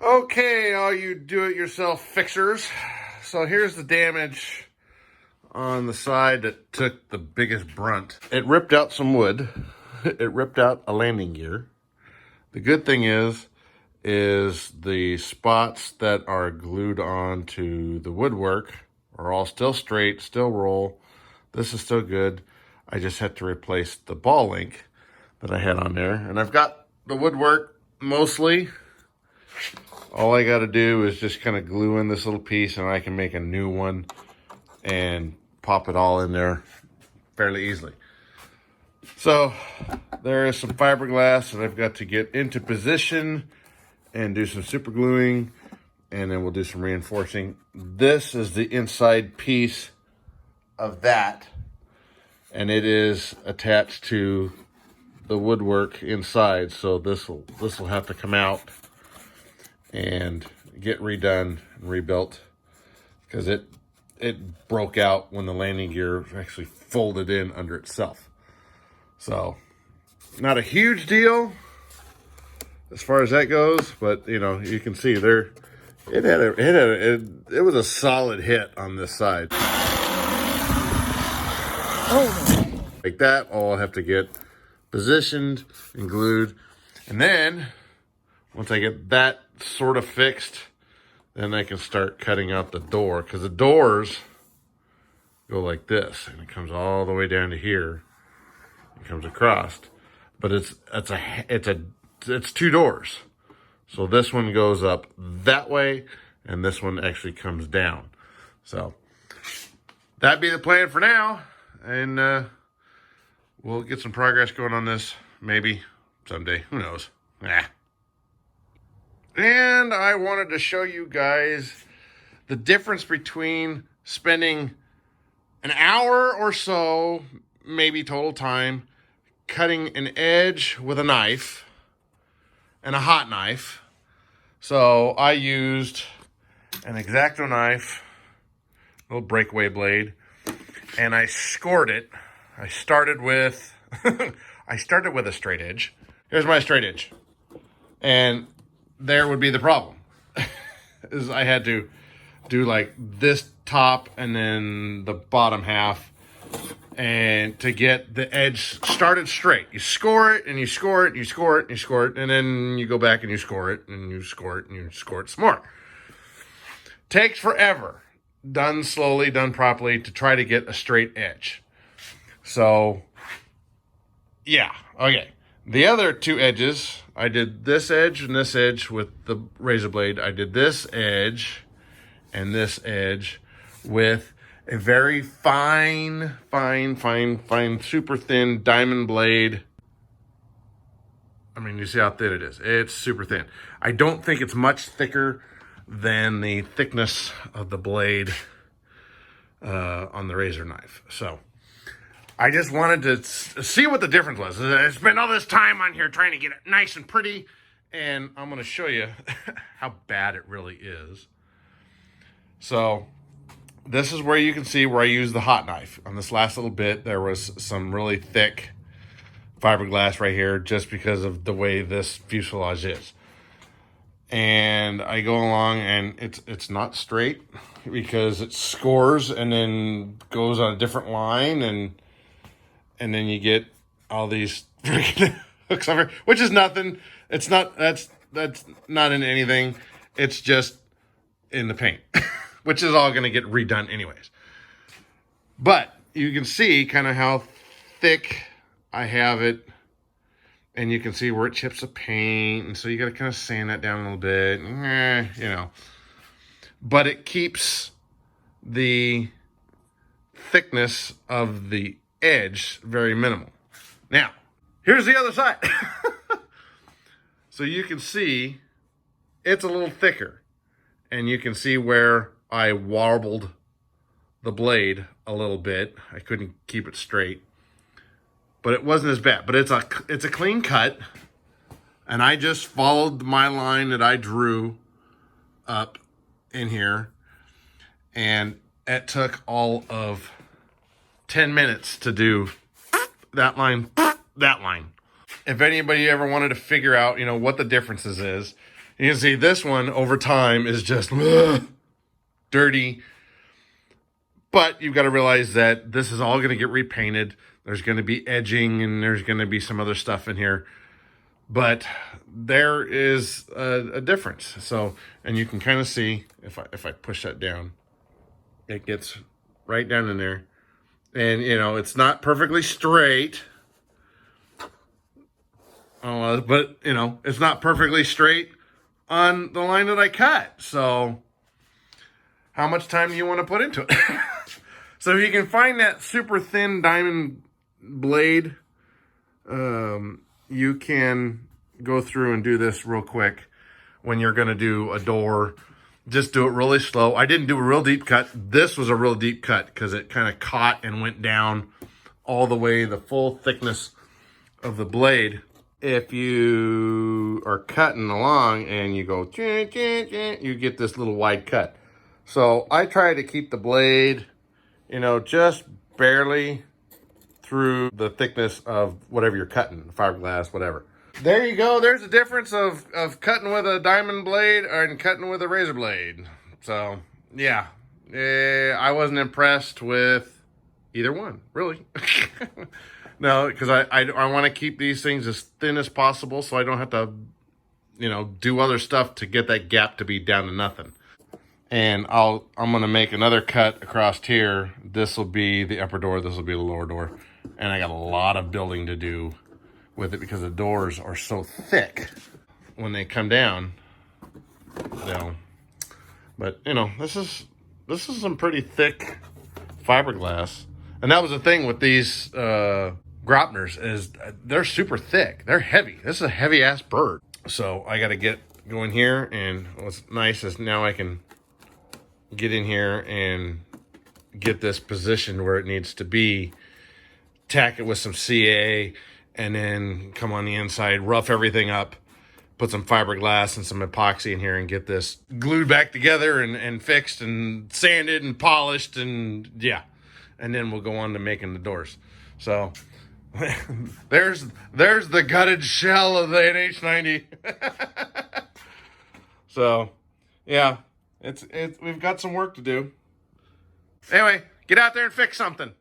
Okay, all you do-it-yourself fixers. So here's the damage on the side that took the biggest brunt. It ripped out some wood. It ripped out a landing gear. The good thing is the spots that are glued onto the woodwork are all still straight, still roll. This is still good. I just had to replace the ball link that I had on there. And I've got the woodwork mostly. All I got to do is just kind of glue in this little piece and I can make a new one and pop it all in there fairly easily. So there is some fiberglass that I've got to get into position and do some super gluing, and then we'll do some reinforcing. This is the inside piece of that, and it is attached to the woodwork inside. So this will have to come out and get redone and rebuilt because it broke out when the landing gear actually folded in under itself. So not a huge deal as far as that goes, but you know, you can see there it was a solid hit on this side. Oh, like that. I'll have to get positioned and glued, and then once I get that sort of fixed, then I can start cutting out the door, because the doors go like this and it comes all the way down to here. It comes across, but it's two doors. So this one goes up that way and this one actually comes down. So that'd be the plan for now, and we'll get some progress going on this maybe someday. Who knows? And I wanted to show you guys the difference between spending an hour or so, maybe total time, cutting an edge with a knife and a hot knife. So I used an X-Acto knife, a little breakaway blade, and I scored it. I started with a straight edge. Here's my straight edge. And there would be the problem. Is I had to do like this top and then the bottom half, and to get the edge started straight. You score it and you score it and you score it and you score it, and then you go back and you score it and you score it and you score it some more. Takes forever. Done slowly, done properly, to try to get a straight edge. So yeah, okay. The other two edges, I did this edge and this edge with the razor blade. I did this edge and this edge with a very fine, super thin diamond blade. I mean, you see how thin it is. It's super thin. I don't think it's much thicker than the thickness of the blade on the razor knife. So I just wanted to see what the difference was. I spent all this time on here trying to get it nice and pretty, and I'm going to show you how bad it really is. So this is where you can see where I used the hot knife. On this last little bit, there was some really thick fiberglass right here just because of the way this fuselage is. And I go along and it's not straight because it scores and then goes on a different line, and then you get all these freaking hooks over, which is nothing. It's not, that's not in anything. It's just in the paint, which is all going to get redone anyways. But you can see kind of how thick I have it, and you can see where it chips the paint. And so you got to kind of sand that down a little bit, you know, but it keeps the thickness of the edge very minimal. Now, here's the other side. So you can see it's a little thicker, and you can see where I warbled the blade a little bit. I couldn't keep it straight, but it wasn't as bad. But it's a clean cut, and I just followed my line that I drew up in here, and it took all of 10 minutes to do that line, that line. If anybody ever wanted to figure out, what the differences is, you can see this one over time is just dirty. But you've got to realize that this is all going to get repainted. There's going to be edging and there's going to be some other stuff in here. But there is a difference. So, and you can kind of see, if I push that down, it gets right down in there. And, it's not perfectly straight. But, it's not perfectly straight on the line that I cut. So, how much time do you want to put into it? So, if you can find that super thin diamond blade, you can go through and do this real quick when you're going to do a door. Just do it really slow. I didn't do a real deep cut. This was a real deep cut because it kind of caught and went down all the way, the full thickness of the blade. If you are cutting along and you go, you get this little wide cut. So I try to keep the blade, just barely through the thickness of whatever you're cutting, fiberglass, whatever. There you go. There's a difference of cutting with a diamond blade and cutting with a razor blade. So, yeah. I wasn't impressed with either one, really. No, because I want to keep these things as thin as possible so I don't have to, do other stuff to get that gap to be down to nothing. And I'm going to make another cut across here. This will be the upper door. This will be the lower door. And I got a lot of building to do with it because the doors are so thick when they come down. But, this is some pretty thick fiberglass. And that was the thing with these Graupners is they're super thick. They're heavy. This is a heavy ass bird. So I got to get going here. And what's nice is now I can get in here and get this positioned where it needs to be. Tack it with some CA and then come on the inside, rough everything up, put some fiberglass and some epoxy in here and get this glued back together and fixed and sanded and polished and yeah. And then we'll go on to making the doors. So there's the gutted shell of the NH90. So yeah, it's we've got some work to do. Anyway, get out there and fix something.